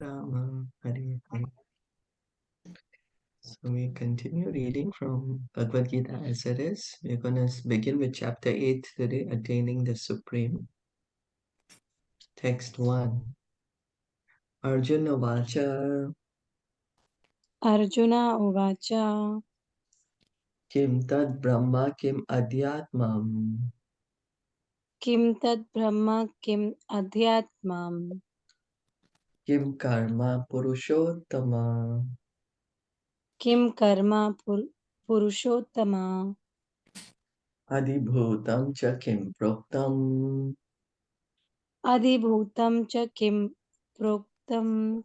Rama, Hare Hare. So we continue reading from Bhagavad Gita as it is. We're going to begin with chapter 8 today, Attaining the Supreme. Text 1. Arjuna Vacha Arjuna Uvacha Kim Tad Brahma Kim Adhyatmam Kim Tad Brahma Kim Adhyatmam Kim Karma Purushottama Kim Karma Purushottama Adhibhutam Cha Kim Proktam Adhibhutam Cha Kim Proktam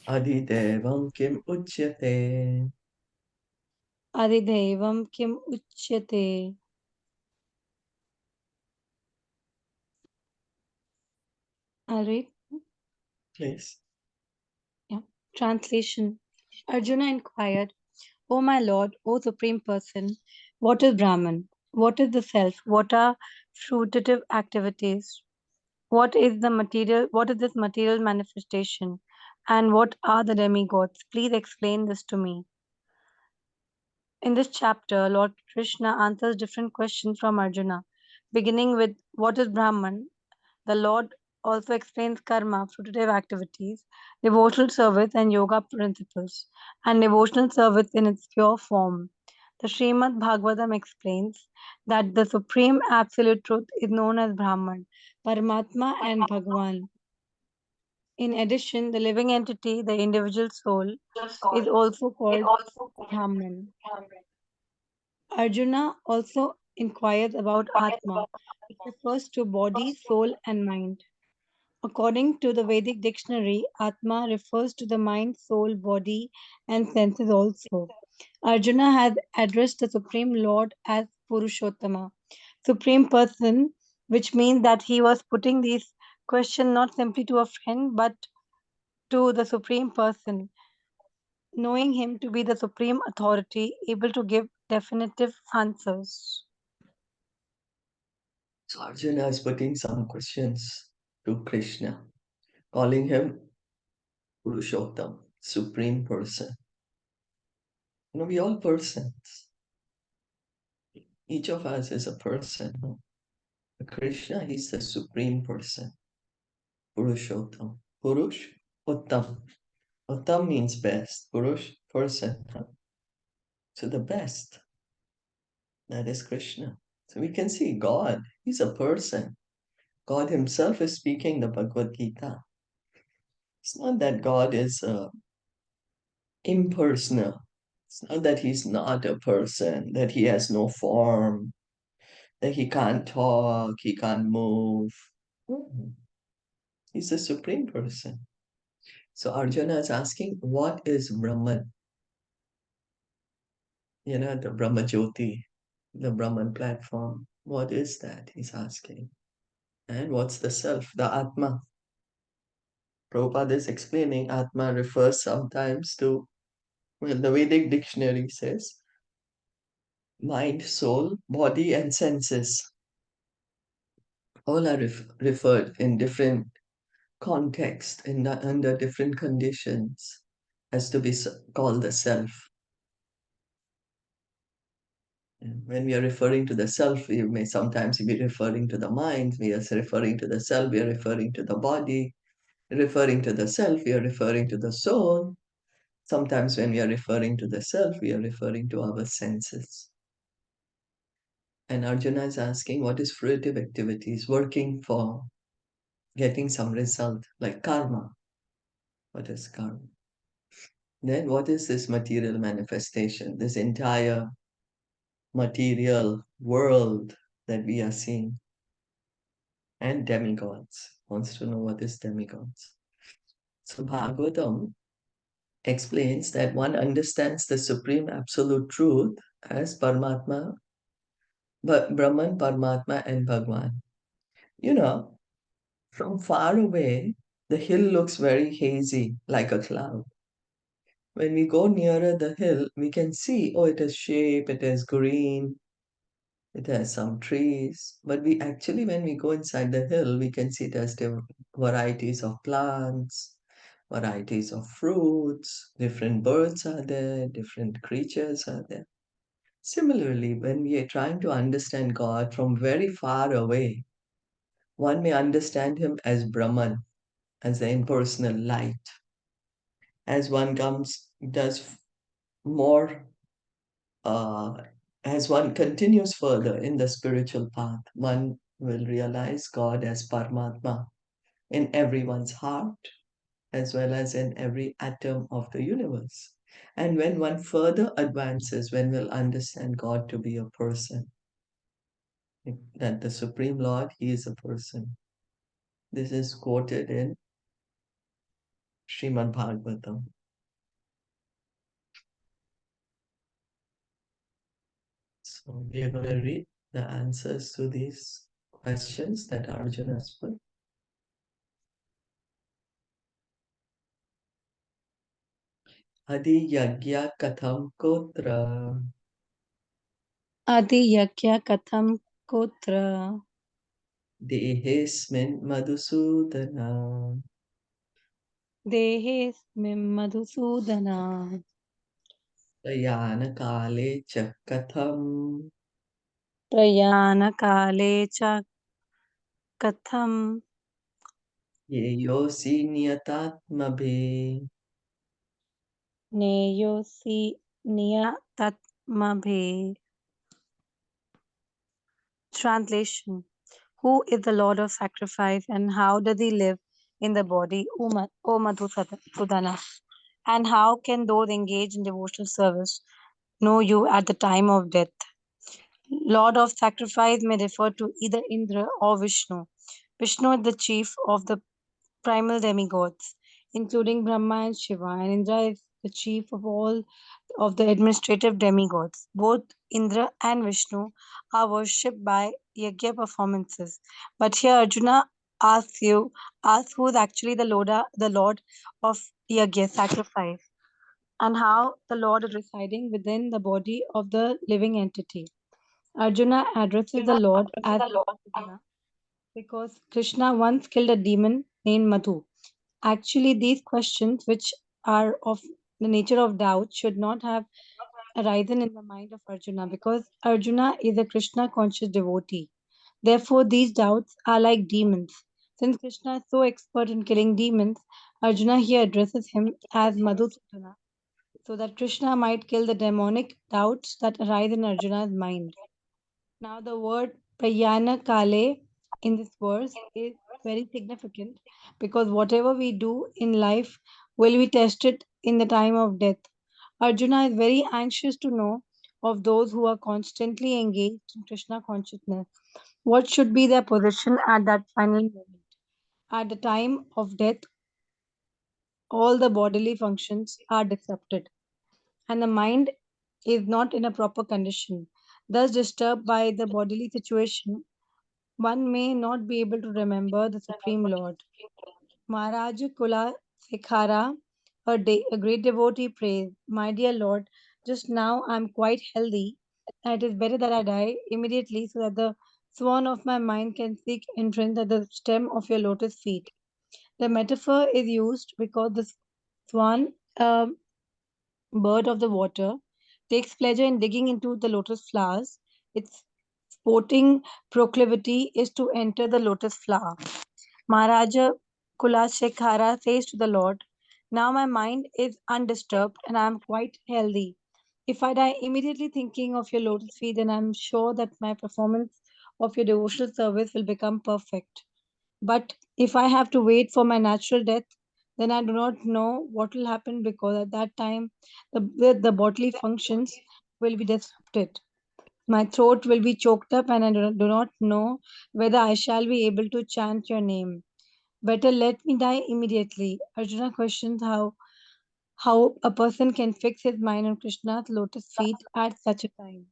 Adhidevam Kim Uchyate. Adhidevam Kim Uchyate. I'll read. Please. Yeah. Translation. Arjuna inquired, O my Lord, O Supreme Person, what is Brahman? What is the self? What are fruitative activities? What is the material? What is this material manifestation? And what are the demigods? Please explain this to me. In this chapter, Lord Krishna answers different questions from Arjuna, beginning with what is Brahman. The Lord also explains karma, fruitive activities, devotional service, and yoga principles, and devotional service in its pure form. The Srimad Bhagavatam explains that the supreme absolute truth is known as Brahman, Paramatma, and Bhagavan. In addition, the living entity, the individual soul, is also called Brahman. Arjuna also inquires about Atma, which refers to body, soul, and mind. According to the Vedic dictionary, Atma refers to the mind, soul, body, and senses also. Arjuna has addressed the Supreme Lord as Purushottama, Supreme Person, which means that he was putting these questions not simply to a friend but to the Supreme Person, knowing him to be the supreme authority, able to give definitive answers. So Arjuna is putting some questions to Krishna, calling him Purushottam, Supreme Person. We all persons. Each of us is a person. No? Krishna, he's the Supreme Person, Purushottam. Purush, Uttam. Uttam means best. Purush, person. No? So the best, that is Krishna. So we can see God, he's a person. God himself is speaking the Bhagavad Gita. It's not that God is impersonal. It's not that he's not a person, that he has no form, that he can't talk, he can't move. Mhm. He's the supreme person. So Arjuna is asking, what is Brahman? The Brahma Jyoti, the Brahman platform. What is that? He's asking. And what's the self, the Atma? Prabhupada is explaining Atma refers sometimes to, well, the Vedic dictionary says, mind, soul, body, and senses. All are referred in different contexts, under different conditions, as to be called the self. And when we are referring to the self, we may sometimes be referring to the mind, we are referring to the self, we are referring to the body, referring to the self, we are referring to the soul. Sometimes when we are referring to the self, we are referring to our senses. And Arjuna is asking, what is fruitive activities, working for getting some result, like karma? What is karma? Then what is this material manifestation, this entire material world that we are seeing? And demigods. Wants to know what is demigods. So Bhagavatam explains that one understands the supreme absolute truth as Paramatma, Brahman, Paramatma, and Bhagwan. You know, from far away, the hill looks very hazy, like a cloud. When we go nearer the hill, we can see, oh, it has shape, it has green, it has some trees. But we actually, when we go inside the hill, we can see it has different varieties of plants, varieties of fruits, different birds are there, different creatures are there. Similarly, when we are trying to understand God from very far away, one may understand him as Brahman, as the impersonal light. As one does more, uh, as one continues further in the spiritual path, one will realize God as Paramatma in everyone's heart, as well as in every atom of the universe. And when one further advances, one will understand God to be a person, that the Supreme Lord, He is a person. This is quoted in Srimad Bhagavatam. So we are going to read the answers to these questions that Arjuna has put. Adi yagya katham kotra Adi yakya katham kotra dehesmin madhusudana dehesmim madhusudana prayana kale cha katham prayana kale cha katham yeyosi niyatatmabhe. neyosi niyatatmabhe. Translation: Who is the Lord of sacrifice and how does he live in the body, O Madhusudana? And how can those engaged in devotional service know you at the time of death? Lord of sacrifice may refer to either Indra or Vishnu. Vishnu is the chief of the primal demigods, including Brahma and Shiva, and Indra is the chief of all of the administrative demigods. Both Indra and Vishnu are worshipped by yajna performances. But here Arjuna asks who is actually the Lord of yajna sacrifice, and how the Lord is residing within the body of the living entity. Arjuna addresses the Lord as Madhusudana because Krishna once killed a demon named Madhu. Actually, these questions, which are of the nature of doubt, should not have arisen in the mind of Arjuna because Arjuna is a Krishna conscious devotee. Therefore, these doubts are like demons. Since Krishna is so expert in killing demons, Arjuna here addresses him as Madhusudana so that Krishna might kill the demonic doubts that arise in Arjuna's mind. Now, the word prayana kale in this verse is very significant because whatever we do in life will be tested in the time of death. Arjuna is very anxious to know of those who are constantly engaged in Krishna consciousness. What should be their position at that final moment? At the time of death, all the bodily functions are disrupted and the mind is not in a proper condition. Thus, disturbed by the bodily situation, one may not be able to remember the Supreme Lord. Maharaja Kula Sekhara, a great devotee, prays, My dear Lord, just now I am quite healthy, and it is better that I die immediately so that the swan of my mind can seek entrance at the stem of your lotus feet. The metaphor is used because the swan, bird of the water, takes pleasure in digging into the lotus flowers. Its sporting proclivity is to enter the lotus flower. Maharaja Kulasekhara says to the Lord, Now my mind is undisturbed and I am quite healthy. If I die immediately thinking of your lotus feet, then I am sure that my performance of your devotional service will become perfect. But if I have to wait for my natural death, then I do not know what will happen because at that time the bodily functions will be disrupted. My throat will be choked up and I do not know whether I shall be able to chant your name. Better let me die immediately. Arjuna questions how a person can fix his mind on Krishna's lotus feet at such a time.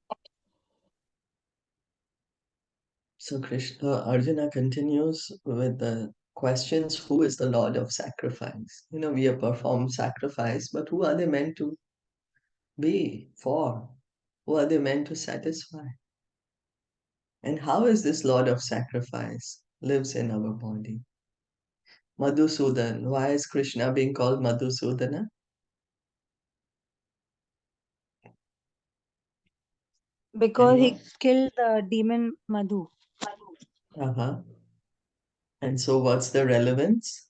So Krishna, Arjuna continues with the questions, who is the Lord of sacrifice? We have performed sacrifice, but who are they meant to be for? Who are they meant to satisfy? And how is this Lord of sacrifice lives in our body? Madhusudan. Why is Krishna being called Madhusudana? Because he Anyone? killed the demon Madhu. Uh-huh. And so what's the relevance?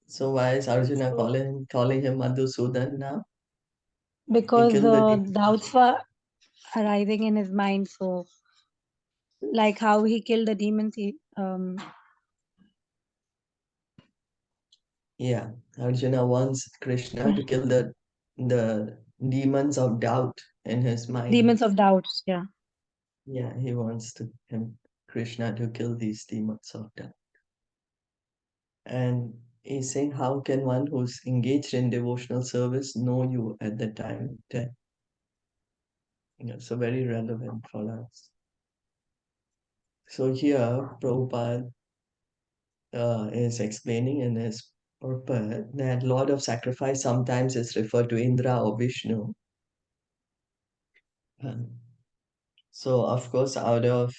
So why is Arjuna So, calling him Madhusudan now? He because killed the doubts were arising in his mind. So, like how he killed the demons, yeah. Arjuna wants Krishna to kill the demons of doubt in his mind. demons of doubts. Yeah. Yeah, he wants Krishna to kill these demons of doubt. And he's saying, how can one who's engaged in devotional service know you at the time of death? So very relevant for us. So here, Prabhupada is explaining in his purport that Lord of Sacrifice sometimes is referred to Indra or Vishnu. Um, so, of course, out of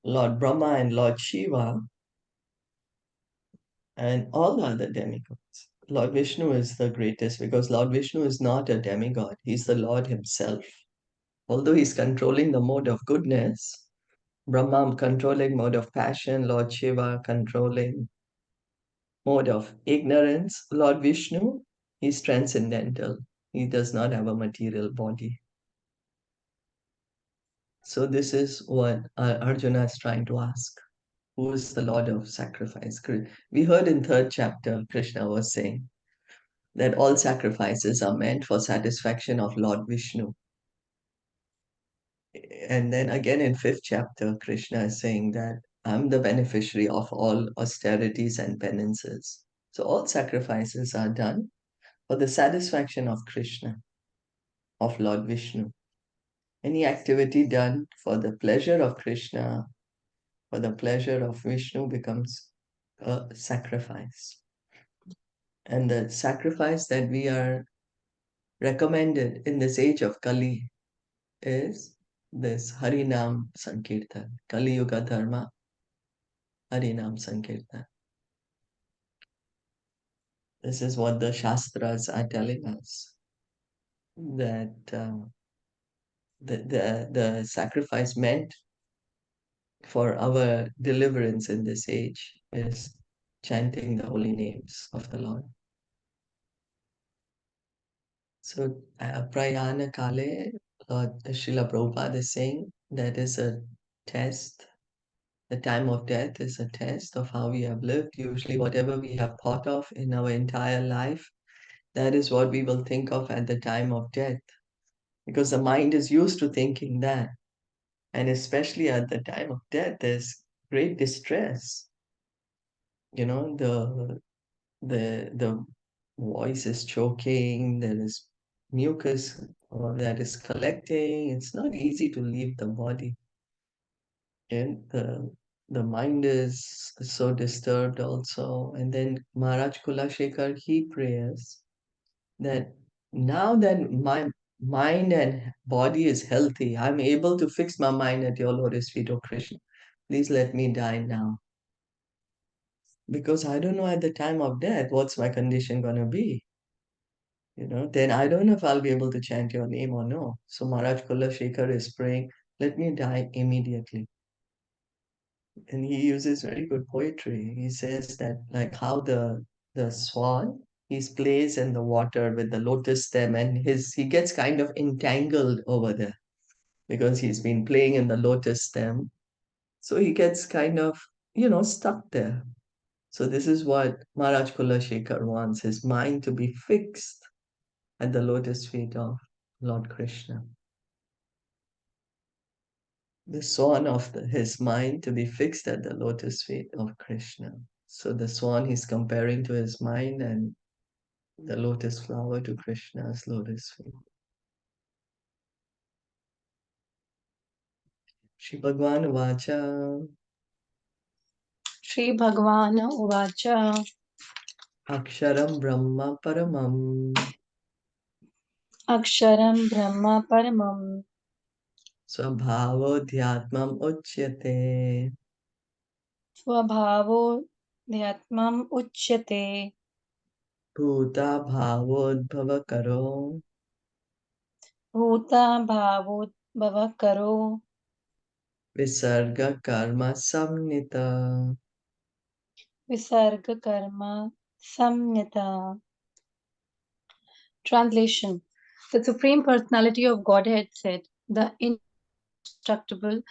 Lord Brahma and Lord Shiva and all the other demigods, Lord Vishnu is the greatest because Lord Vishnu is not a demigod, he's the Lord himself. Although he's controlling the mode of goodness, Brahma controlling mode of passion, Lord Shiva controlling mode of ignorance, Lord Vishnu is transcendental. He does not have a material body. So this is what Arjuna is trying to ask. Who is the Lord of sacrifice? We heard in third chapter, Krishna was saying that all sacrifices are meant for satisfaction of Lord Vishnu. And then again in fifth chapter, Krishna is saying that I'm the beneficiary of all austerities and penances. So all sacrifices are done for the satisfaction of Krishna, of Lord Vishnu. Any activity done for the pleasure of Krishna, for the pleasure of Vishnu becomes a sacrifice. And the sacrifice that we are recommended in this age of Kali is this Harinam Sankirtan, Kali Yuga Dharma, Harinam Sankirtan. This is what the Shastras are telling us that the sacrifice meant for our deliverance in this age is chanting the holy names of the Lord. So, Prayana Kale, Lord Srila Prabhupada is saying that is a test. The time of death is a test of how we have lived. Usually, whatever we have thought of in our entire life, that is what we will think of at the time of death. Because the mind is used to thinking that. And especially at the time of death, there's great distress. The voice is choking, there is mucus that is collecting. It's not easy to leave the body. And the mind is so disturbed also. And then Maharaj Kulashekar, he prays that now that my mind and body is healthy, I'm able to fix my mind at your lotus feet, O Krishna. Please let me die now. Because I don't know at the time of death what's my condition going to be. Then I don't know if I'll be able to chant your name or no. So Maharaj Kulashekar is praying, let me die immediately. And he uses very good poetry. He says that like how the swan, he's placed in the water with the lotus stem and he gets kind of entangled over there because he's been playing in the lotus stem. So he gets kind of, stuck there. So this is what Maharaj Kulashekar wants, his mind to be fixed at the lotus feet of Lord Krishna. The swan of his mind to be fixed at the lotus feet of Krishna. So the swan he's comparing to his mind and the lotus flower to Krishna's lotus feet. Shri Bhagwan Vacha Shri Bhagavan Uvacha Aksharam Brahma Paramam Aksharam Brahma Paramam Swabhavodhyatmam Uchyate. Swabhavo Dhyatmam uchyate. Bhuta bhavodbhavakaro Bhuta bhavut bhavakaro. Visarga karma samnita. Visarga karma samnita. Translation. The Supreme Personality of Godhead said, the indestructible,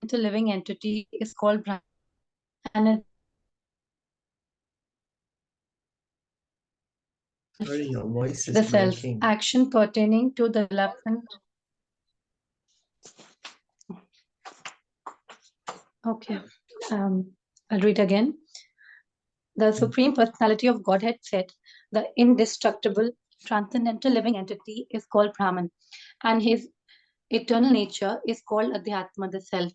transcendental living entity is called Brahman, and its Sorry, your voice is the self, breaking. action pertaining to the development. Okay, I'll read again. The Supreme Personality of Godhead said, the indestructible, transcendental living entity is called Brahman, and his eternal nature is called Adhyatma, the self.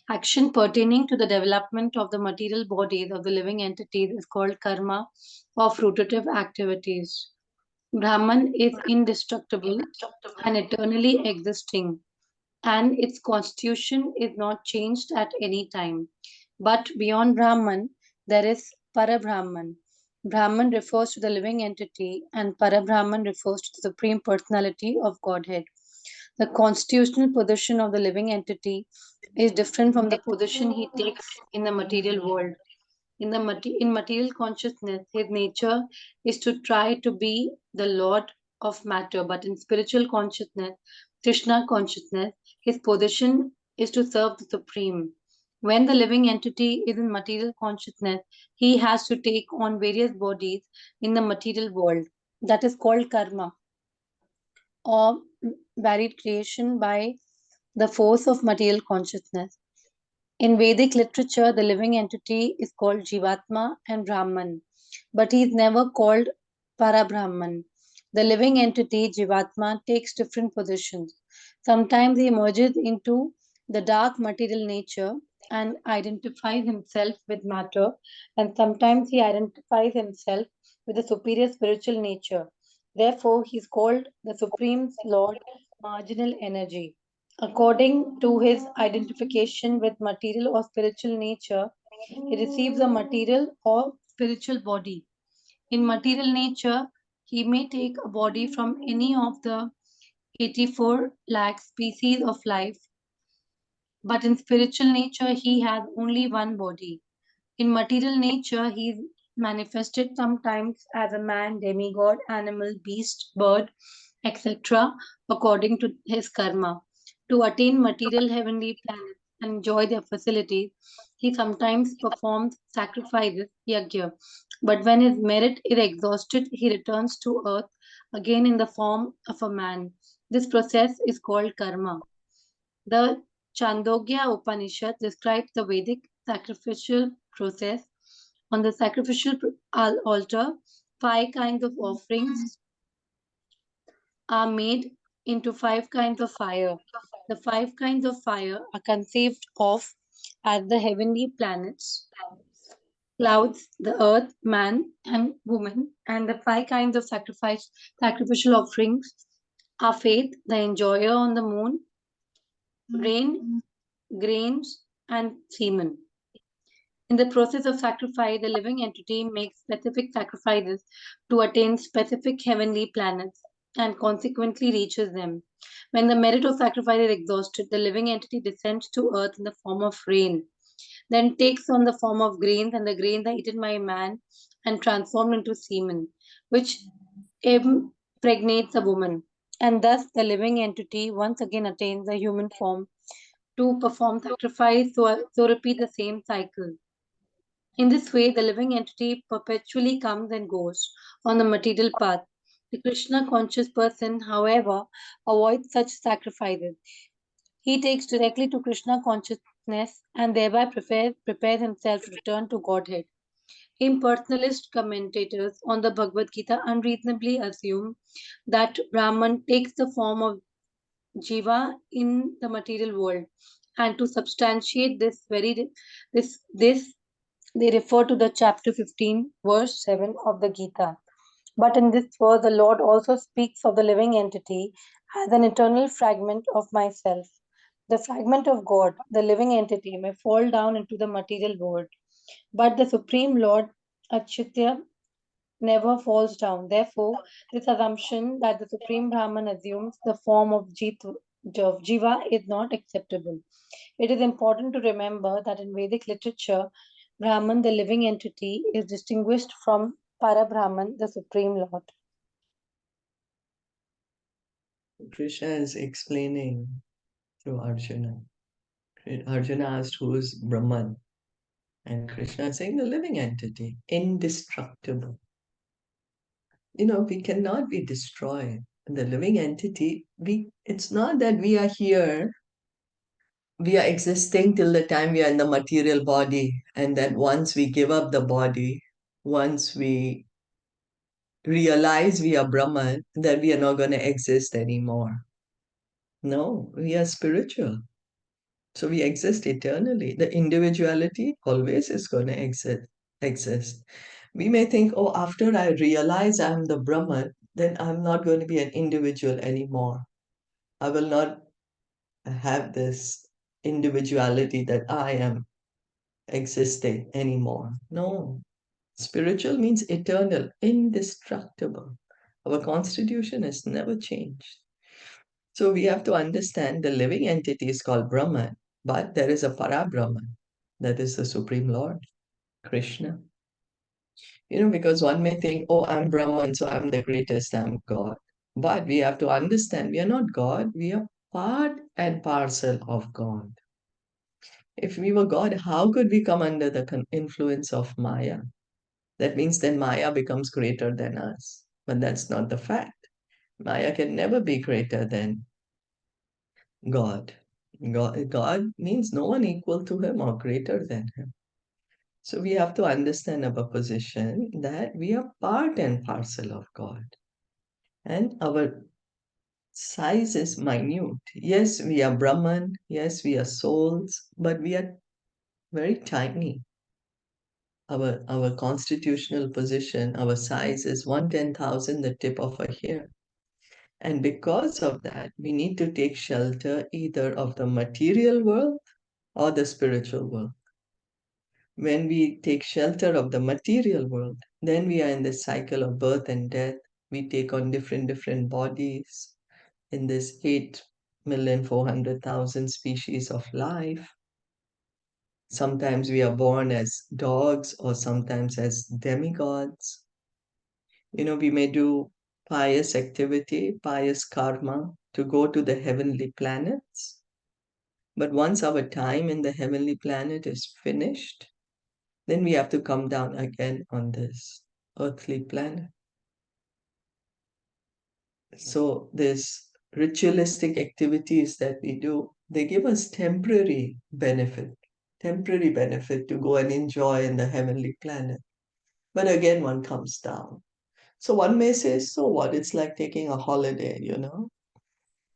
Action pertaining to the development of the material bodies of the living entities is called karma or fruitative activities. Brahman is indestructible and eternally existing, and its constitution is not changed at any time. But beyond Brahman, there is Parabrahman. Brahman refers to the living entity, and Parabrahman refers to the Supreme Personality of Godhead. The constitutional position of the living entity is different from the position he takes in the material world. In material consciousness, his nature is to try to be the lord of matter, but in spiritual consciousness, Krishna consciousness, his position is to serve the Supreme. When the living entity is in material consciousness, he has to take on various bodies in the material world. That is called karma or varied creation by the force of material consciousness. In Vedic literature, the living entity is called Jivatma and Brahman, but he is never called Parabrahman. The living entity, Jivatma, takes different positions. Sometimes he emerges into the dark material nature and identifies himself with matter, and sometimes he identifies himself with the superior spiritual nature. Therefore, he is called the Supreme Lord, marginal energy. According to his identification with material or spiritual nature, he receives a material or spiritual body. In material nature, he may take a body from any of the 84 lakh species of life, but in spiritual nature, he has only one body. In material nature, he is manifested sometimes as a man, demigod, animal, beast, bird, etc., according to his karma. To attain material heavenly planets and enjoy their facilities, he sometimes performs sacrifices, yajna. But when his merit is exhausted, he returns to earth again in the form of a man. This process is called karma. The Chandogya Upanishad describes the Vedic sacrificial process. On the sacrificial altar, five kinds of offerings are made into five kinds of fire. The five kinds of fire are conceived of as the heavenly planets, clouds, the earth, man, and woman, and the five kinds of sacrificial offerings are faith, the enjoyer on the moon, rain, grains, and semen. In the process of sacrifice, the living entity makes specific sacrifices to attain specific heavenly planets and consequently reaches them. When the merit of sacrifice is exhausted, the living entity descends to earth in the form of rain, then takes on the form of grains, and the grains are eaten by man and transformed into semen, which impregnates a woman. And thus, the living entity once again attains a human form to perform sacrifice, so repeat the same cycle. In this way, the living entity perpetually comes and goes on the material path. The Krishna conscious person, however, avoids such sacrifices. He takes directly to Krishna consciousness and thereby prepares himself to return to Godhead. Impersonalist commentators on the Bhagavad Gita unreasonably assume that Brahman takes the form of Jiva in the material world, and to substantiate this they refer to the chapter 15, verse 7 of the Gita. But in this verse, the Lord also speaks of the living entity as an eternal fragment of myself. The fragment of God, the living entity, may fall down into the material world, but the Supreme Lord Achyutya never falls down. Therefore, this assumption that the Supreme Brahman assumes the form of Jiva is not acceptable. It is important to remember that in Vedic literature, Brahman, the living entity, is distinguished from Parabrahman, the Supreme Lord. Krishna is explaining to Arjuna. Arjuna asked, who is Brahman? And Krishna is saying, the living entity, indestructible. We cannot be destroyed. The living entity, it's not that we are here, we are existing till the time we are in the material body, and that once we give up the body, once we realize we are Brahman, that we are not going to exist anymore. No, we are spiritual. So we exist eternally. The individuality always is going to exist. We may think, oh, after I realize I'm the Brahman, then I'm not going to be an individual anymore. I will not have this individuality that I am existing anymore. No, spiritual means eternal, indestructible. Our constitution has never changed. So we have to understand the living entity is called Brahman, but there is a Para-Brahman, that is the Supreme Lord, Krishna. Because one may think, oh, I'm Brahman, so I'm the greatest, I'm God. But we have to understand we are not God, we are part and parcel of God. If we were God, how could we come under the influence of Maya? That means then Maya becomes greater than us. But that's not the fact. Maya can never be greater than God. God means no one equal to him or greater than him. So we have to understand our position that we are part and parcel of God. And our size is minute. Yes, we are Brahman. Yes, we are souls, but we are very tiny. Our constitutional position, our size is 1/10,000, the tip of a hair. And because of that, we need to take shelter either of the material world or the spiritual world. When we take shelter of the material world, then we are in this cycle of birth and death. We take on different bodies in this 8,400,000 species of life. Sometimes we are born as dogs or sometimes as demigods. We may do pious activity, pious karma to go to the heavenly planets. But once our time in the heavenly planet is finished, then we have to come down again on this earthly planet. So this ritualistic activities that we do, they give us temporary benefit to go and enjoy in the heavenly planet. But again, one comes down. So one may say, so what? It's like taking a holiday.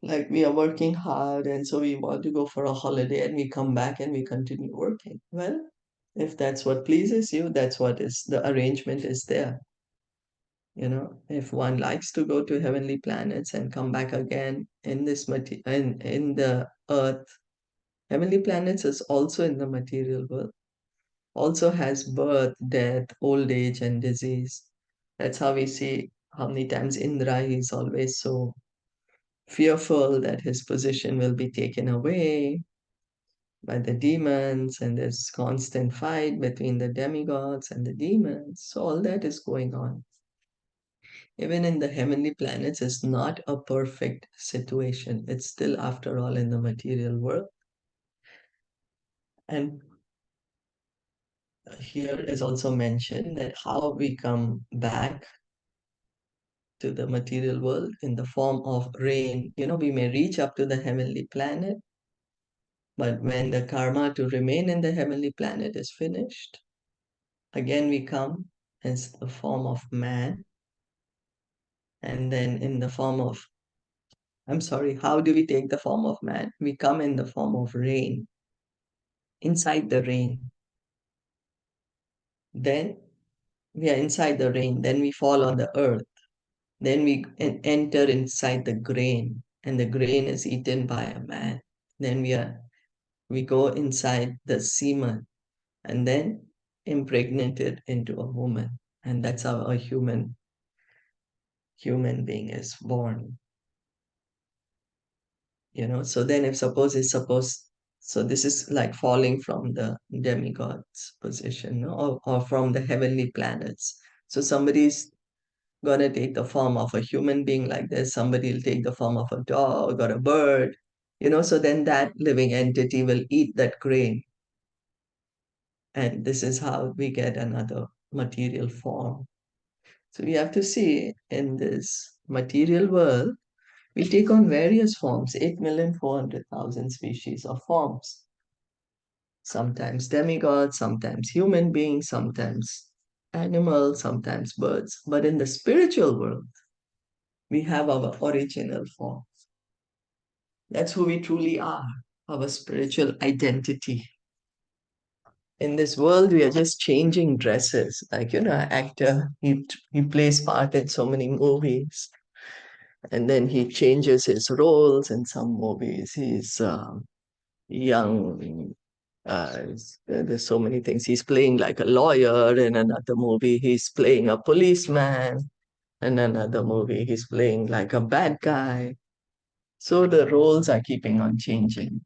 Like we are working hard and so we want to go for a holiday and we come back and we continue working. Well, if that's what pleases you, that's what is the arrangement is there. If one likes to go to heavenly planets and come back again in in the earth, heavenly planets is also in the material world, also has birth, death, old age, and disease. That's how we see how many times Indra is always so fearful that his position will be taken away by the demons, and there's constant fight between the demigods and the demons. So all that is going on. Even in the heavenly planets, it's not a perfect situation. It's still, after all, in the material world. And here is also mentioned that how we come back to the material world in the form of rain. We may reach up to the heavenly planet, but when the karma to remain in the heavenly planet is finished, again we come as the form of man, and then in the form of, I'm sorry, how do we take the form of man? We come in the form of rain, inside the rain. Then we are inside the rain, then we fall on the earth, then we enter inside the grain, and the grain is eaten by a man. Then we go inside the semen, and then impregnated into a woman, and that's how a human being is born. So then if suppose it's supposed, so this is like falling from the demigod's position, no? Or from the heavenly planets. So somebody's gonna take the form of a human being like this, somebody will take the form of a dog or a bird, so then that living entity will eat that grain, and this is how we get another material form. So we have to see in this material world, we take on various forms, 8,400,000 species of forms. Sometimes demigods, sometimes human beings, sometimes animals, sometimes birds. But in the spiritual world, we have our original form. That's who we truly are, our spiritual identity. In this world, we are just changing dresses. Like, an actor, he plays part in so many movies, and then he changes his roles in some movies. He's young. There's so many things. He's playing like a lawyer in another movie. He's playing a policeman in another movie. He's playing like a bad guy. So the roles are keeping on changing.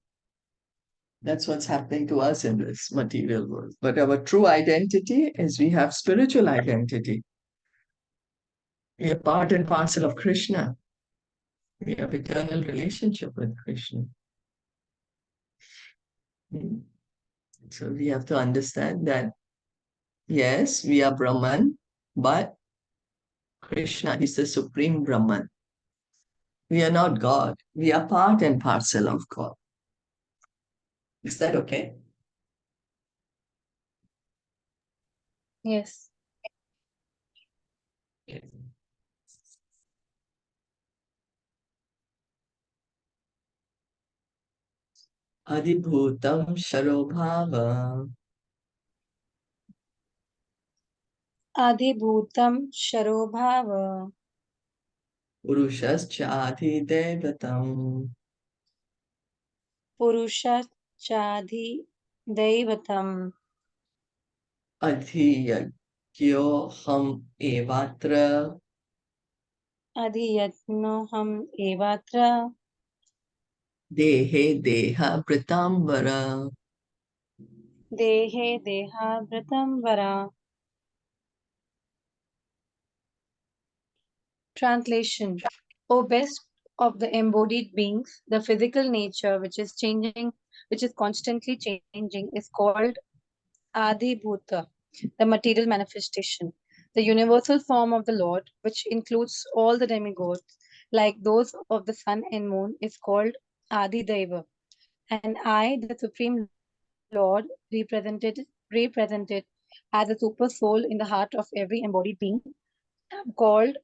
That's what's happening to us in this material world. But our true identity is we have spiritual identity. We are part and parcel of Krishna. We have eternal relationship with Krishna. Mm. So we have to understand that, yes, we are Brahman, but Krishna is the supreme Brahman. We are not God. We are part and parcel of God. Is that okay? Yes. Okay. Adibhutam Sharobhava Adhibhutam Sharobhava Purushaschaधिdevatam Purushachadhi Daivatam Adhiyagyoham Evatra Adhiyatnoham Evatra Dehe Deha Pritambara. Dehe Deha Vratambara. Translation. O best of the embodied beings, the physical nature which is constantly changing, is called Adi Bhuta, the material manifestation. The universal form of the Lord, which includes all the demigods, like those of the sun and moon, is called Adi Deva. And I, the Supreme Lord, represented as a super soul in the heart of every embodied being, am called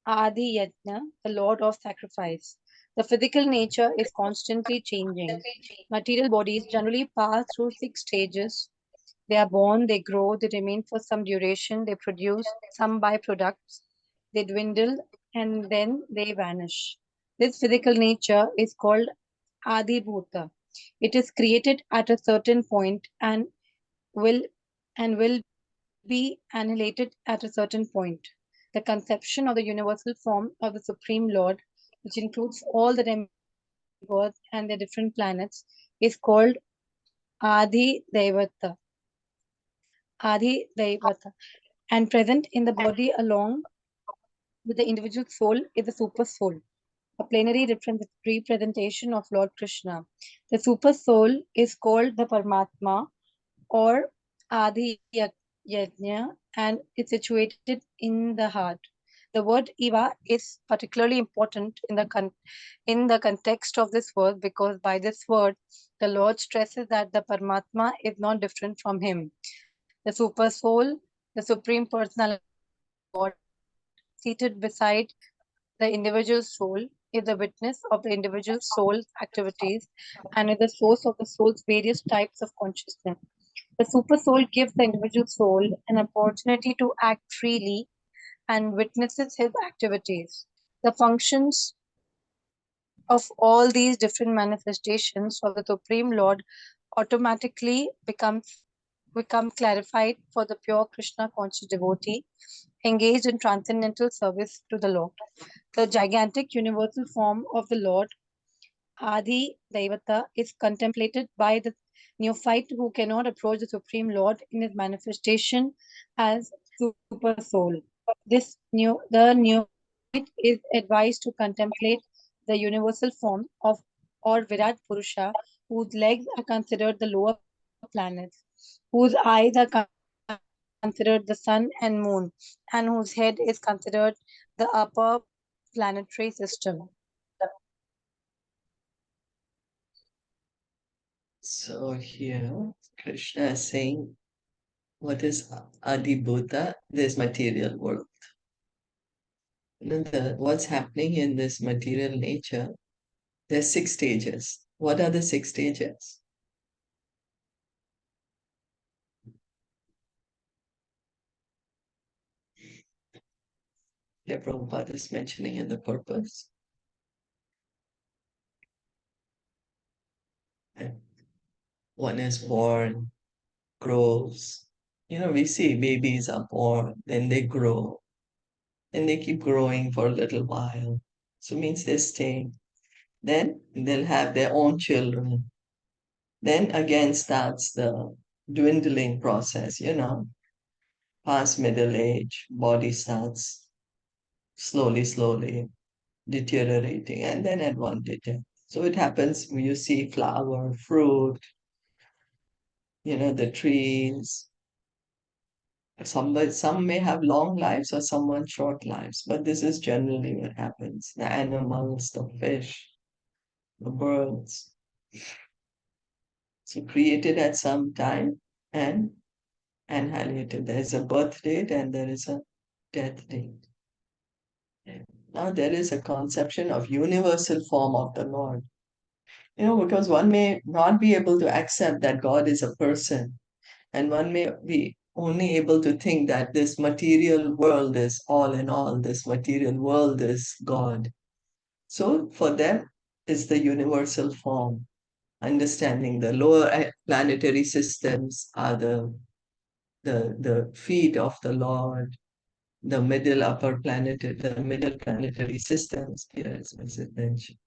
Adi Yajna, the Lord of Sacrifice. The physical nature is constantly changing. Material bodies generally pass through 6 stages. They are born, they grow, they remain for some duration, they produce some byproducts, they dwindle, and then they vanish. This physical nature is called Adi Bhuta. It is created at a certain point will will be annihilated at a certain point. The conception of the universal form of the Supreme Lord, which includes all the demigods and their different planets, is called Adi Devata. Adi Devata. And present in the body along with the individual soul is the super soul, a plenary representation of Lord Krishna. The super soul is called the Paramatma or Adi Yajna and is situated in the heart. The word Iva is particularly important in the context of this word because by this word, the Lord stresses that the Paramatma is not different from him. The super soul, the supreme personality of God, seated beside the individual soul, is the witness of the individual soul's activities and is the source of the soul's various types of consciousness. The super soul gives the individual soul an opportunity to act freely and witnesses his activities. The functions of all these different manifestations of the Supreme Lord automatically becomes become clarified for the pure Krishna conscious devotee engaged in transcendental service to the Lord. The gigantic universal form of the Lord Adi Devata is contemplated by the neophyte who cannot approach the Supreme Lord in his manifestation as Super Soul. The neophyte is advised to contemplate the universal form of or Virat Purusha, whose legs are considered the lower planets, whose eyes are considered the sun and moon, and whose head is considered the upper planetary system. So here, Krishna is saying, what is Adibhuta? This material world. What's happening in this material nature? There's 6 stages. What are the 6 stages? Yeah, Prabhupada is mentioning in the purpose. And one is born, grows. We see babies are born, then they grow, and they keep growing for a little while. So means they're staying. Then they'll have their own children. Then again starts the dwindling process, past middle age, body starts slowly deteriorating, and then advantage. So it happens when you see flower, fruit, the trees. Some may have long lives or someone short lives, but this is generally what happens. The animals, the fish, the birds. So created at some time and annihilated. There is a birth date and there is a death date. Now there is a conception of universal form of the Lord. Because one may not be able to accept that God is a person, and one may be only able to think that this material world is all in all, this material world is God. So for them, it's the universal form, understanding the lower planetary systems are the feet of the Lord, the middle planetary systems, yes, as it mentioned.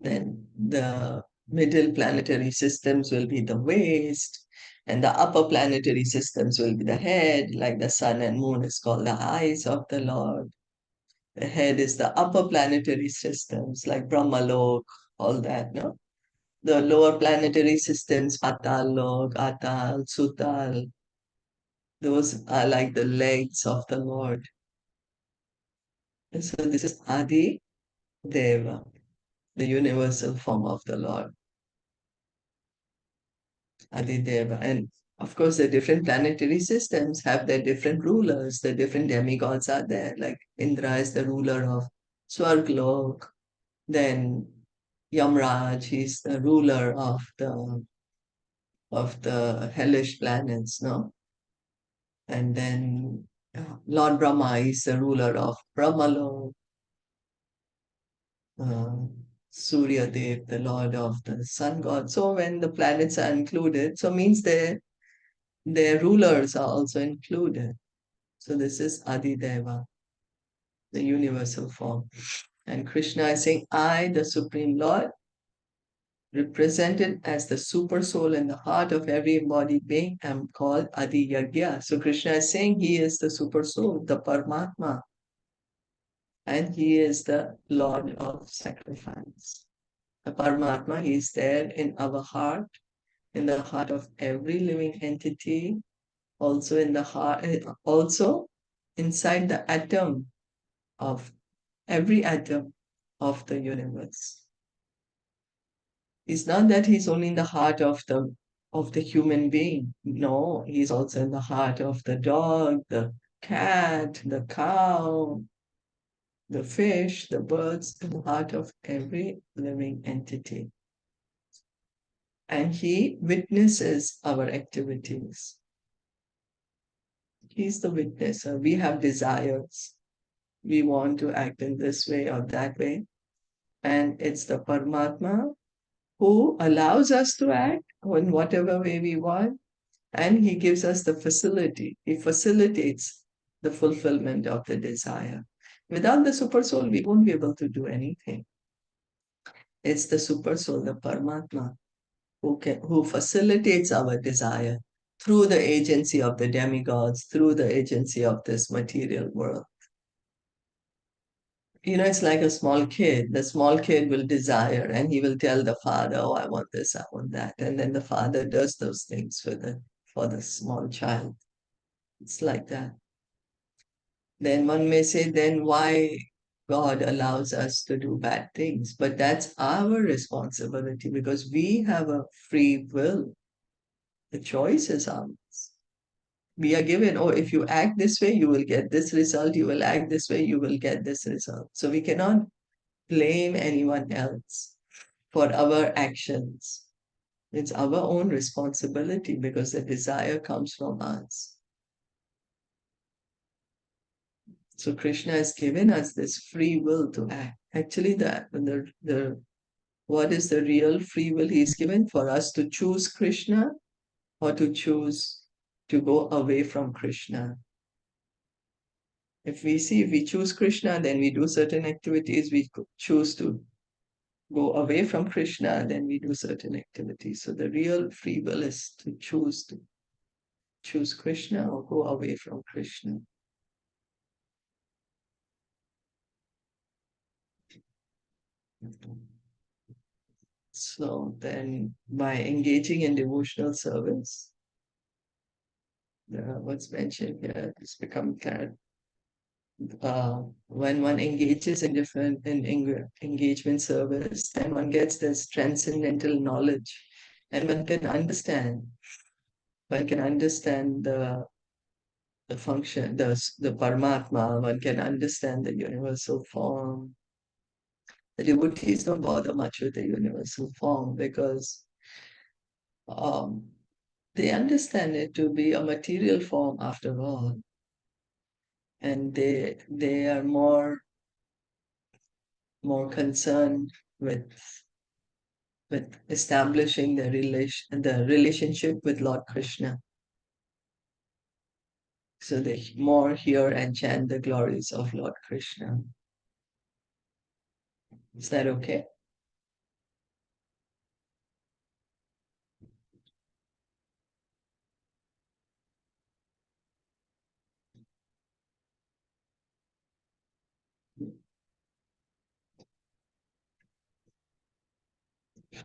Then the middle planetary systems will be the waist, and the upper planetary systems will be the head, like the sun and moon is called the eyes of the Lord. The head is the upper planetary systems, like Brahmalok, all that, no? The lower planetary systems, Patal Lok, Atal, Sutal, those are like the legs of the Lord. And so this is Adi Deva, the universal form of the Lord. Adideva. And of course, the different planetary systems have their different rulers. The different demigods are there. Like Indra is the ruler of Swarglok. Then Yamraj, he's the ruler of the hellish planets, no? And then Lord Brahma is the ruler of Brahmalok. Uh, Surya Dev, the lord of the sun god. So when the planets are included, so means their rulers are also included. So this is Adideva, the universal form. And Krishna is saying, I, the Supreme Lord, represented as the super soul in the heart of every embodied being, am called Adi Yagya. So Krishna is saying he is the super soul, the Paramatma, and he is the Lord of sacrifice. The Paramatma, he is there in our heart, in the heart of every living entity, also in the heart, also inside the atom of every atom of the universe. It's not that he's only in the heart of the human being. No, he's also in the heart of the dog, the cat, the cow, the fish, the birds, in the heart of every living entity. And he witnesses our activities. He's the witnesser. We have desires. We want to act in this way or that way. And it's the Paramatma who allows us to act in whatever way we want, And he gives us the facility. He facilitates the fulfillment of the desire. Without the super soul, we won't be able to do anything. It's the super soul, the Paramatma, who facilitates our desire through the agency of the demigods, through the agency of this material world. It's like a small kid. The small kid will desire and he will tell the father, oh, I want this, I want that. And then the father does those things for the small child. It's like that. Then one may say, then why God allows us to do bad things? But that's our responsibility because we have a free will. The choice is ours. We are given, oh, if you act this way, you will get this result. You will act this way, you will get this result. So we cannot blame anyone else for our actions. It's our own responsibility because the desire comes from us. So Krishna has given us this free will to act. Actually, what is the real free will he's given for us to choose Krishna or to choose to go away from Krishna? If we choose Krishna, then we do certain activities. We choose to go away from Krishna, then we do certain activities. So the real free will is to choose Krishna or go away from Krishna. So then by engaging in devotional service, what's mentioned here has become clear. When one engages in different engagement service, then one gets this transcendental knowledge and one can understand the function, the Paramatma, one can understand the universal form. The devotees don't bother much with the universal form because um, they understand it to be a material form after all, and they are more concerned with establishing the relationship with Lord Krishna. So they more hear and chant the glories of Lord Krishna. Is that okay?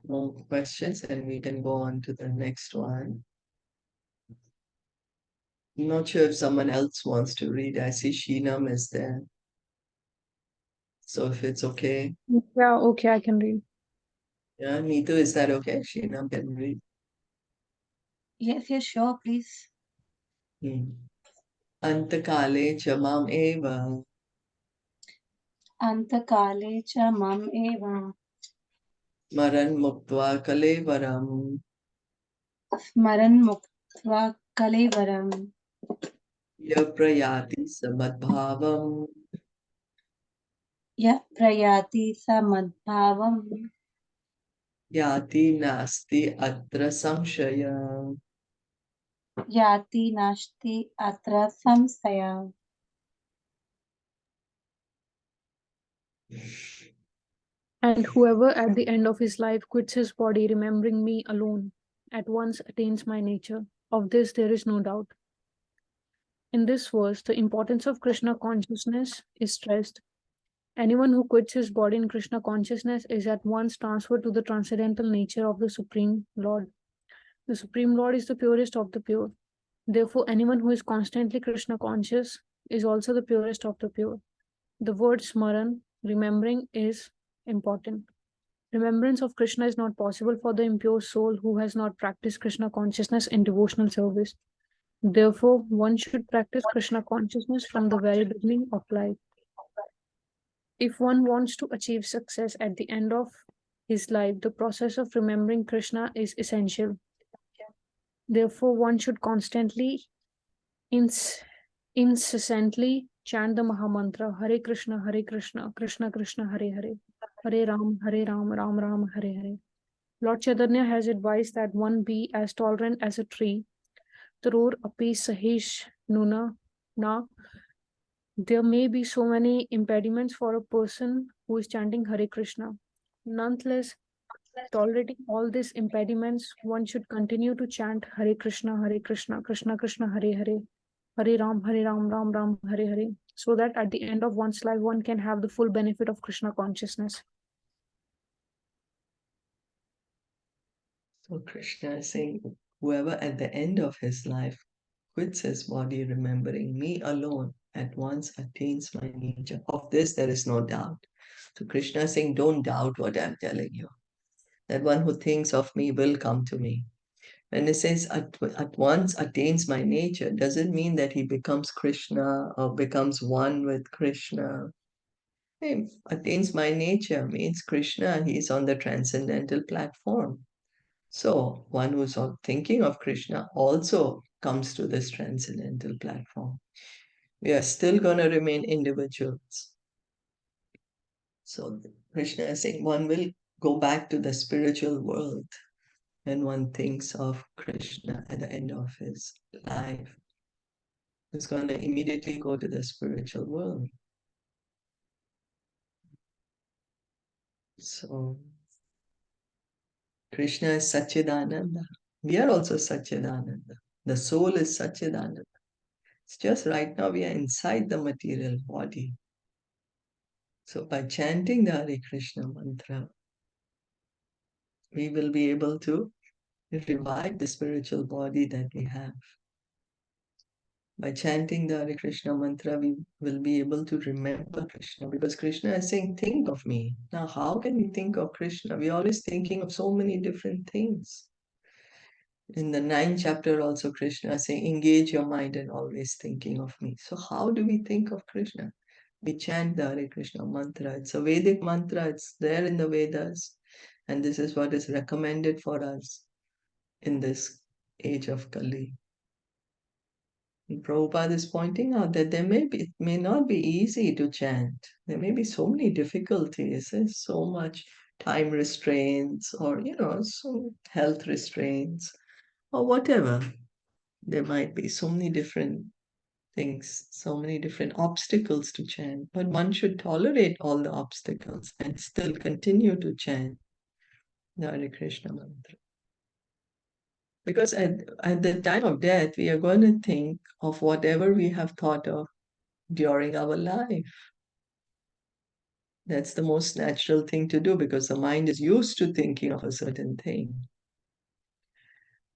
No questions, and we can go on to the next one. I'm not sure if someone else wants to read. I see Sheenam is there. So if it's okay. Yeah, okay, I can read. Yeah, Neetu, is that okay? Sheenam can read. Yes, yes, sure, please. Hmm. Antakale cha mam eva Antakale cha mam eva maran muktva kalevaram smaran muktva kalevaram yaprayati samadbhavam ya prayati samadbhavam yati nasti atra samshaya. yati nashti atra samsaya. And whoever at the end of his life quits his body, remembering me alone, at once attains my nature. Of this there is no doubt. In this verse, the importance of Krishna consciousness is stressed. Anyone who quits his body in Krishna consciousness is at once transferred to the transcendental nature of the Supreme Lord. The Supreme Lord is the purest of the pure. Therefore, anyone who is constantly Krishna conscious is also the purest of the pure. The word smaran, remembering, is important. Remembrance of Krishna is not possible for the impure soul who has not practiced Krishna consciousness in devotional service. Therefore, one should practice Krishna consciousness from the very beginning of life. If one wants to achieve success at the end of his life, the process of remembering Krishna is essential. Therefore, one should constantly, incessantly chant the Mahamantra Hare Krishna, Krishna Krishna, Hare Hare, Hare Ram, Ram Ram, Hare Hare. Lord Chaitanya has advised that one be as tolerant as a tree, Taror api sahish nuna na. There may be so many impediments for a person who is chanting Hare Krishna. Nonetheless, tolerating all these impediments, one should continue to chant Hare Krishna, Krishna Krishna, Hare Hare, Hare Ram, Ram Ram, Hare Hare, so that at the end of one's life, one can have the full benefit of Krishna consciousness. So Krishna is saying, whoever at the end of his life quits his body, remembering me alone, at once attains my nature. Of this, there is no doubt. So Krishna is saying, don't doubt what I'm telling you. That one who thinks of me will come to me. When it says at once attains my nature, doesn't mean that he becomes Krishna or becomes one with Krishna. Hey, attains my nature means Krishna, he is on the transcendental platform. So one who's thinking of Krishna also comes to this transcendental platform. We are still going to remain individuals. So Krishna is saying one will go back to the spiritual world when one thinks of Krishna at the end of his life. He's going to immediately go to the spiritual world. So Krishna is Satchidananda. We are also Satchidananda. The soul is Satchidananda. It's just right now we are inside the material body. So by chanting the Hare Krishna mantra, we will be able to revive the spiritual body that we have. By chanting the Hare Krishna mantra, we will be able to remember Krishna, because Krishna is saying, think of me. Now, how can we think of Krishna? We're always thinking of so many different things. In the 9th chapter also, Krishna is saying, engage your mind and always thinking of me. So how do we think of Krishna? We chant the Hare Krishna mantra. It's a Vedic mantra. It's there in the Vedas. And this is what is recommended for us in this age of Kali. And Prabhupada is pointing out that it may not be easy to chant. There may be so many difficulties. There's so much time restraints or, some health restraints or whatever. There might be so many different things, so many different obstacles to chant. But one should tolerate all the obstacles and still continue to chant the Hare Krishna mantra. Because at the time of death, we are going to think of whatever we have thought of during our life. That's the most natural thing to do because the mind is used to thinking of a certain thing.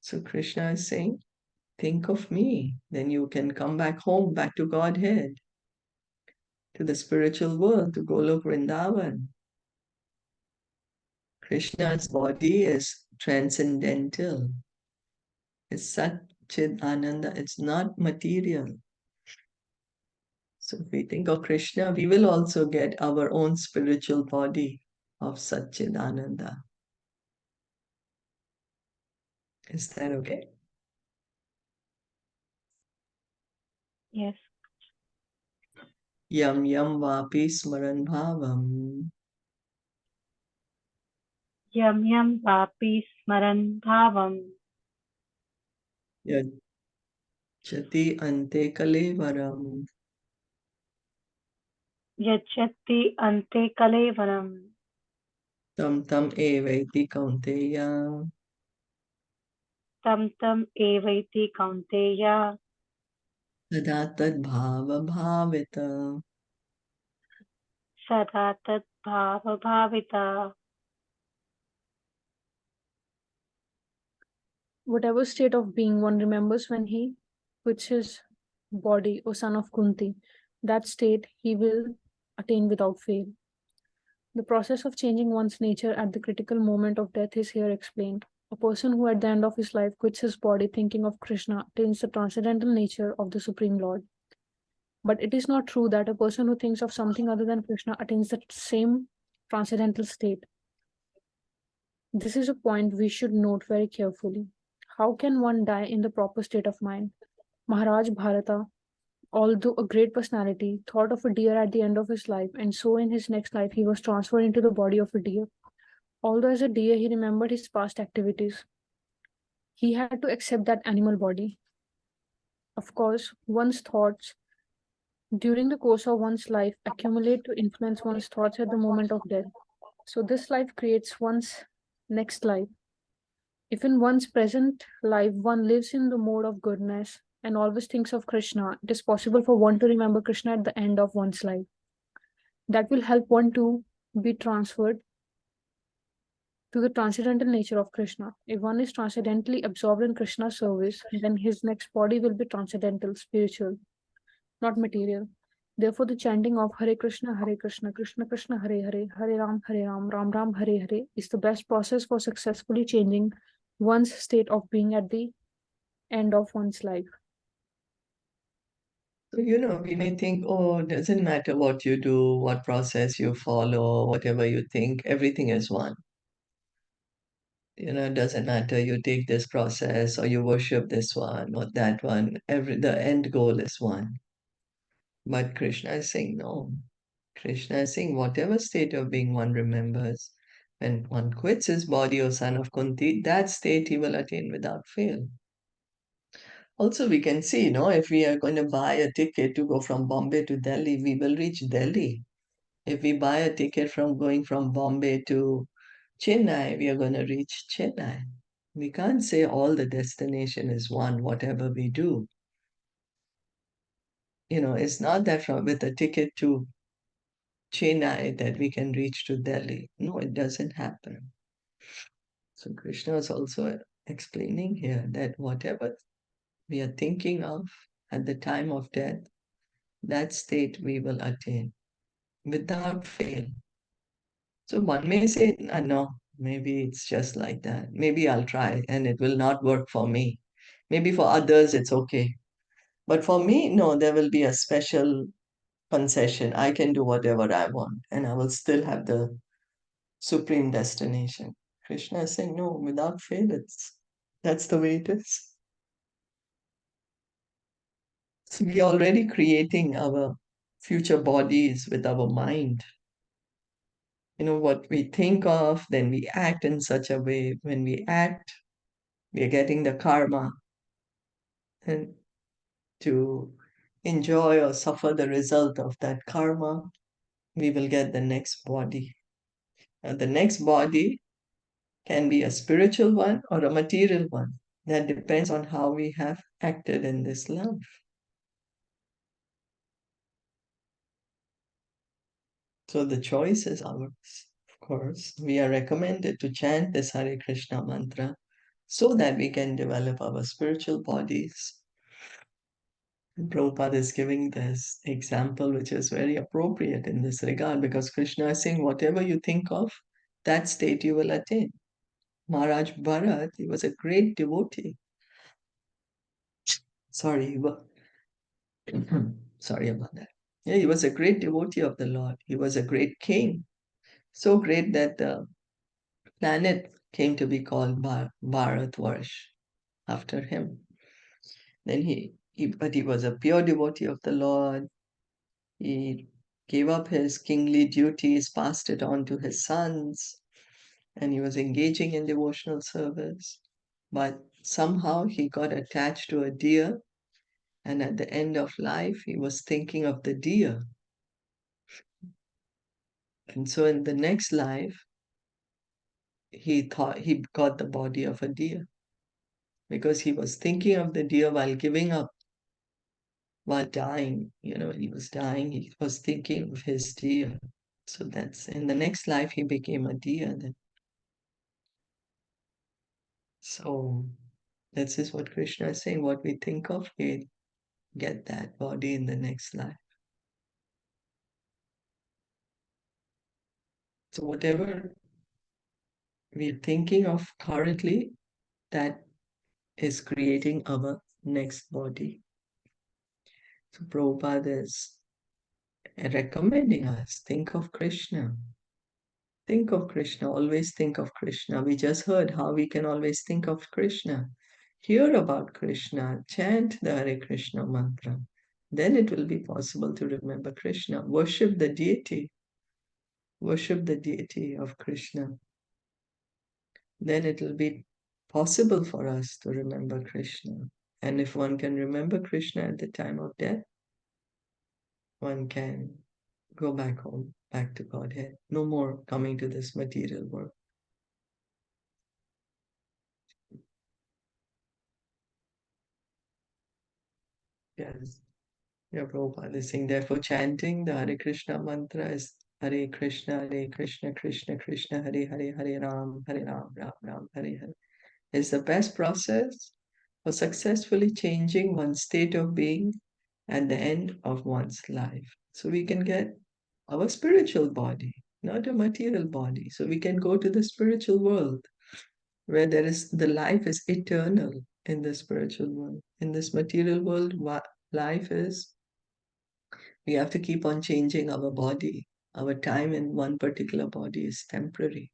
So Krishna is saying, think of me. Then you can come back home, back to Godhead, to the spiritual world, to Golok Vrindavan. Krishna's body is transcendental. It's Satchid Ananda. It's not material. So if we think of Krishna, we will also get our own spiritual body of Satchidananda. Is that okay? Yes. Yam yam vapi smaran bhavam Yam yam vapi smaran bhavam yajati ante kalevaram yajati ante kalevaram tam tam evaiti kaunteya tam tam evaiti kaunteya sada tad bhava bhavita. sada tat bhava bhavita. Whatever state of being one remembers when he quits his body, O son of Kunti, that state he will attain without fail. The process of changing one's nature at the critical moment of death is here explained. A person who at the end of his life quits his body thinking of Krishna attains the transcendental nature of the Supreme Lord. But it is not true that a person who thinks of something other than Krishna attains the same transcendental state. This is a point we should note very carefully. How can one die in the proper state of mind? Maharaj Bharata, although a great personality, thought of a deer at the end of his life, and so in his next life he was transferred into the body of a deer. Although as a deer he remembered his past activities, he had to accept that animal body. Of course, one's thoughts during the course of one's life accumulate to influence one's thoughts at the moment of death. So, this life creates one's next life. If in one's present life one lives in the mode of goodness and always thinks of Krishna, it is possible for one to remember Krishna at the end of one's life. That will help one to be transferred to the transcendental nature of Krishna. If one is transcendently absorbed in Krishna's service, then his next body will be transcendental, spiritual, not material. Therefore, the chanting of Hare Krishna, Krishna Krishna, Hare Ram Ram, Hare Hare is the best process for successfully changing one's state of being at the end of one's life. So, we may think, oh, it doesn't matter what you do, what process you follow, whatever you think, everything is one. It doesn't matter you take this process or you worship this one or that one, the end goal is one. But Krishna is saying no. Krishna is saying whatever state of being one remembers, when one quits his body, O son of Kunti, that state he will attain without fail. Also, we can see, if we are going to buy a ticket to go from Bombay to Delhi, we will reach Delhi. If we buy a ticket going from Bombay to Chennai, we are going to reach Chennai. We can't say all the destination is one, whatever we do. It's not that with a ticket to Chennai that we can reach to Delhi. No, it doesn't happen. So Krishna is also explaining here that whatever we are thinking of at the time of death, that state we will attain without fail. So one may say, no, maybe it's just like that. Maybe I'll try and it will not work for me. Maybe for others it's okay. But for me, no, there will be a special concession. I can do whatever I want and I will still have the supreme destination. Krishna is saying, no, without fail, that's the way it is. So we are already creating our future bodies with our mind. What we think of, then we act in such a way. When we act, we are getting the karma and to enjoy or suffer the result of that karma, we will get the next body. The next body can be a spiritual one or a material one. That depends on how we have acted in this life. So the choice is ours, of course. We are recommended to chant this Hare Krishna mantra so that we can develop our spiritual bodies. And Prabhupada is giving this example, which is very appropriate in this regard, because Krishna is saying, whatever you think of, that state you will attain. Maharaj Bharat, he was a great devotee. Sorry, sorry about that. Yeah, he was a great devotee of the Lord. He was a great king. So great that the planet came to be called Bharatvarsh after him. Then but he was a pure devotee of the Lord. He gave up his kingly duties, passed it on to his sons, and he was engaging in devotional service. But somehow he got attached to a deer, and at the end of life, he was thinking of the deer. And so in the next life, he thought he got the body of a deer because he was thinking of the deer while giving up, while dying. When he was dying, he was thinking of his deer. So that's in the next life, he became a deer then. So this is what Krishna is saying. What we think of, we get that body in the next life. So whatever we're thinking of currently, that is creating our next body. So Prabhupada is recommending us, think of Krishna. Think of Krishna, always think of Krishna. We just heard how we can always think of Krishna. Hear about Krishna, chant the Hare Krishna mantra. Then it will be possible to remember Krishna. Worship the deity. Worship the deity of Krishna. Then it will be possible for us to remember Krishna. And if one can remember Krishna at the time of death, one can go back home, back to Godhead. No more coming to this material world. Yes. Yeah, Prabhupada is saying, therefore, chanting the Hare Krishna mantra is Hare Krishna, Krishna Krishna, Hare Hare, Hare Ram, Ram Ram, Hare Hare. Is the best process for successfully changing one's state of being at the end of one's life. So we can get our spiritual body, not a material body. So we can go to the spiritual world where the life is eternal in the spiritual world. In this material world, life is, we have to keep on changing our body. Our time in one particular body is temporary.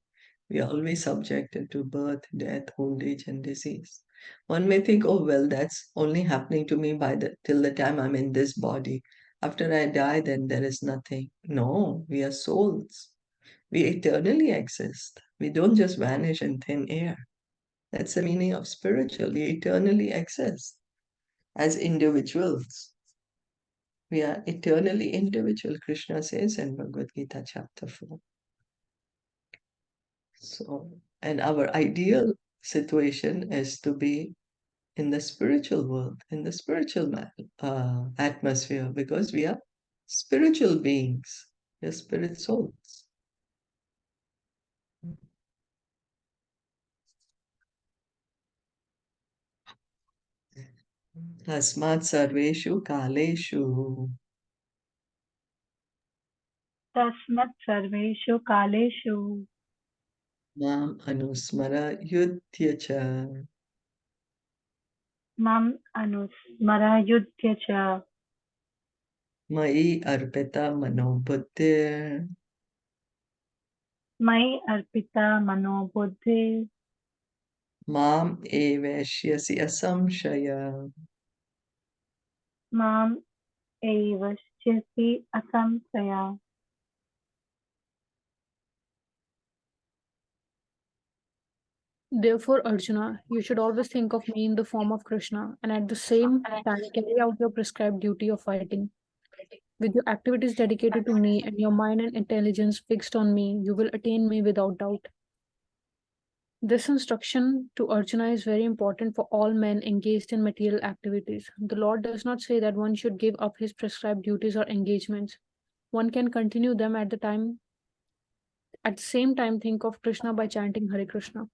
We are always subjected to birth, death, old age, and disease. One may think, oh, well, that's only happening to me till the time I'm in this body. After I die, then there is nothing. No, we are souls. We eternally exist. We don't just vanish in thin air. That's the meaning of spiritual. We eternally exist as individuals. We are eternally individual, Krishna says in Bhagavad Gita chapter 4. So, and our ideal situation is to be in the spiritual world, in the spiritual atmosphere, because we are spiritual beings, we are spirit souls. Tasmat sarveshu kaleshu तस्मत् सर्वेषु कालेषु mam anusmara yudhya cha. माम् अनुस्मरयुध्य च Mai arpita manobuddhir मयि Arpita मनोबुद्धिः mam evashyasi asamshaya. माम् एव शस्यसि असंशया. Therefore, Arjuna, you should always think of me in the form of Krishna and at the same time carry out your prescribed duty of fighting. With your activities dedicated to me and your mind and intelligence fixed on me, you will attain me without doubt. This instruction to Arjuna is very important for all men engaged in material activities. The Lord does not say that one should give up his prescribed duties or engagements. One can continue them at the same time think of Krishna by chanting Hare Krishna.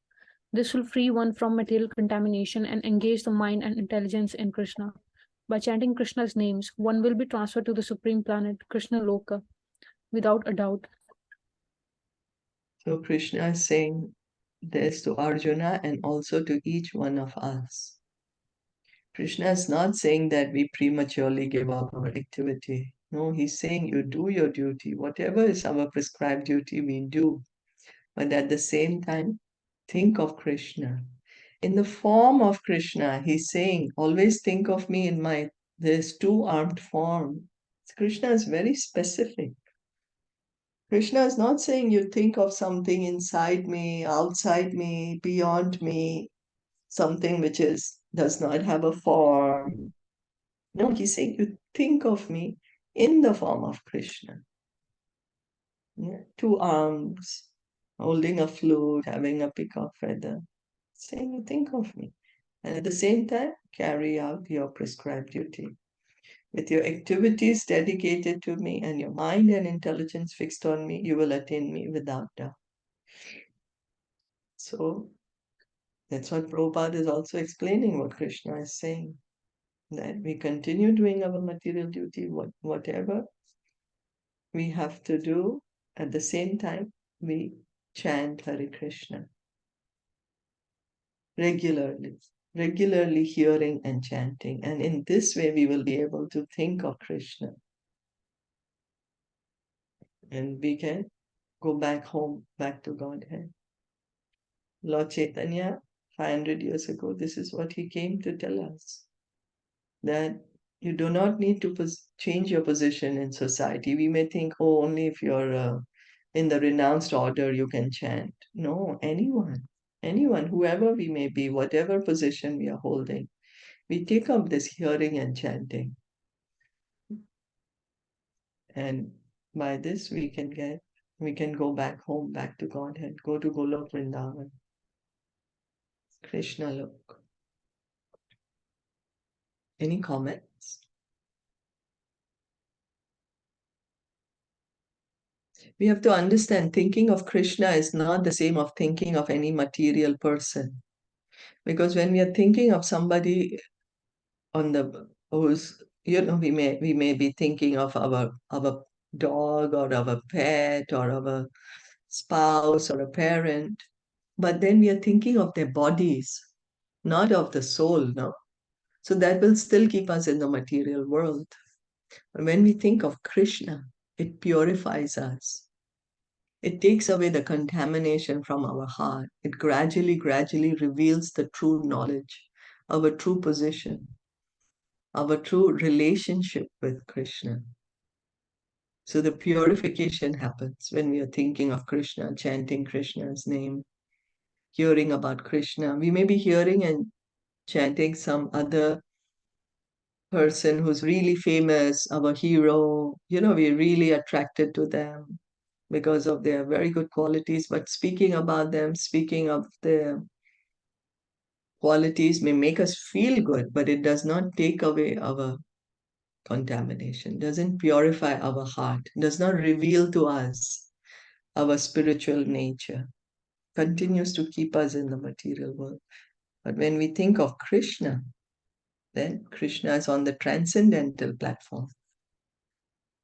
This will free one from material contamination and engage the mind and intelligence in Krishna. By chanting Krishna's names, one will be transferred to the supreme planet, Krishna Loka, without a doubt. So Krishna is saying this to Arjuna and also to each one of us. Krishna is not saying that we prematurely give up our activity. No, he's saying you do your duty. Whatever is our prescribed duty, we do. But at the same time, think of Krishna. In the form of Krishna, he's saying, always think of me in my this two-armed form. Krishna is very specific. Krishna is not saying you think of something inside me, outside me, beyond me, something which does not have a form. No, he's saying you think of me in the form of Krishna. Yeah? Two arms, holding a flute, having a peacock feather. Saying you think of me. And at the same time, carry out your prescribed duty. With your activities dedicated to me and your mind and intelligence fixed on me, you will attain me without doubt. So that's what Prabhupada is also explaining what Krishna is saying. That we continue doing our material duty, whatever we have to do, at the same time, we chant Hare Krishna regularly hearing and chanting. And in this way, we will be able to think of Krishna. And we can go back home, back to Godhead. Lord Chaitanya, 500 years ago, this is what he came to tell us. That you do not need to change your position in society. We may think, oh, only if you're in the renounced order, you can chant. No, anyone, whoever we may be, whatever position we are holding, we take up this hearing and chanting. And by this we can go back home, back to Godhead, go to Golok Vrindavan. Krishna Lok. Any comments? We have to understand thinking of Krishna is not the same of thinking of any material person. Because when we are thinking of somebody on the who's, we may be thinking of our dog or our pet or our spouse or a parent, but then we are thinking of their bodies, not of the soul, no? So that will still keep us in the material world. When we think of Krishna, it purifies us. It takes away the contamination from our heart. It gradually reveals the true knowledge, our true position, our true relationship with Krishna. So the purification happens when we are thinking of Krishna, chanting Krishna's name, hearing about Krishna. We may be hearing and chanting some other person who's really famous, our hero. We're really attracted to them because of their very good qualities. But speaking about them, speaking of their qualities may make us feel good, but it does not take away our contamination, doesn't purify our heart, does not reveal to us our spiritual nature, continues to keep us in the material world. But when we think of Krishna, then Krishna is on the transcendental platform.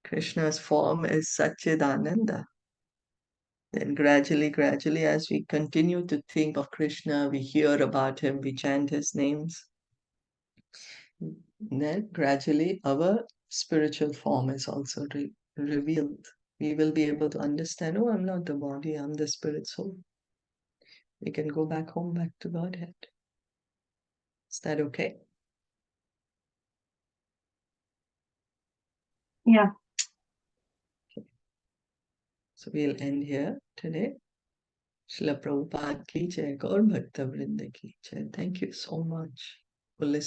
Krishna's form is Satchidananda. Then gradually, as we continue to think of Krishna, we hear about him, we chant his names, then gradually our spiritual form is also revealed. We will be able to understand, oh, I'm not the body, I'm the spirit soul. We can go back home, back to Godhead. Is that okay? Yeah. So we'll end here today. Srila Prabhupada ki jai, Gaur Bhakta Vrinda ki jai. Thank you so much for listening.